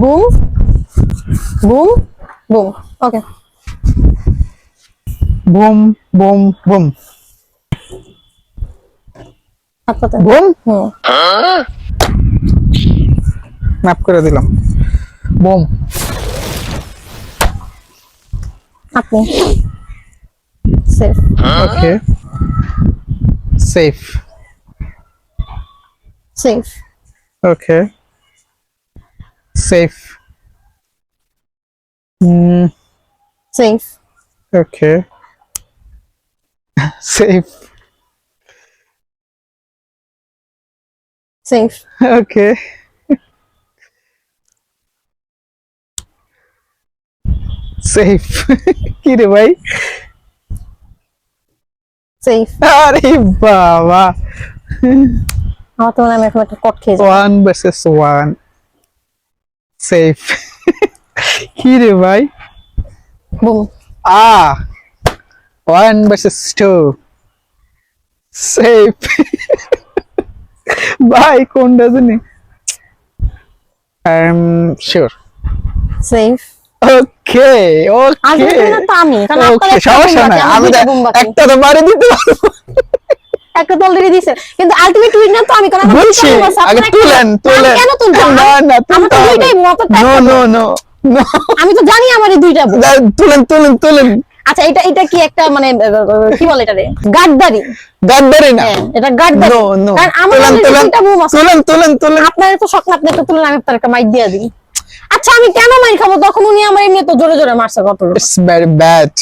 Broom boom boom. Okay. Boom boom boom হাত পাতেন। Boom. Hmm. মাফ করে দিলাম। বুম। আপনি safe. Okay. Safe. Safe. Okay. Safe. Safe. Okay. Safe. Safe. Okay. Safe. কি রে ভাই? সেফ। আরে বাবা, আমার তো মনে হয় আমি এখন একটা কট খেয়ে যাবো। 1 versus 1 সেফ। কি রে ভাই? বুম। আ 1 versus 2 সেফ। ভাই কোনটা জানি? I am sure. Safe. Okay okay ultimate winner তো আমি, কারণ আপনার ওকে, একটা বুম সমস্যা বাকি, নাই, আমার আমি দুইটা বুম বাকি। একটা তো মারি দিতে পারবো। একটা তো অলরেডি দিছে, কিন্তু আলটিমেট উইনার তো আমি, কারণ আমার দুইটা বুঝছি, বুম আছে। আগে আপনার একটা তুলেন না, আমি তুলেন। কেন তুলবো? না না, আমার তুলতে তো হবে। দুইটাই বুম, আপনার তো নো একটা নো বুম। নো নো, আমি তো জানি আমারই দুইটা বুম। তুলেন তুলেন তুলেন। আচ্ছা, এটা এটা কি একটা মানে কি বলে এটারে? গাদ্দারি। গাদ্দারি না। হ্যাঁ, এটা গাদ্দারি। নো নো, কারণ আমার তুলেন অলরেডি তুলেন দুইটা বুম আছে। তুলেন তুলেন তুলেন। আপনার তো শখ না, আপনি একটা তুলেন, আমি আপনার একটা মাইক দিয়ে দিই। আচ্ছা, আমি কেন মাইর খাবো? তখন উনি আমার এমনি তো জোরে জোরে মারছে কত। It's very bad.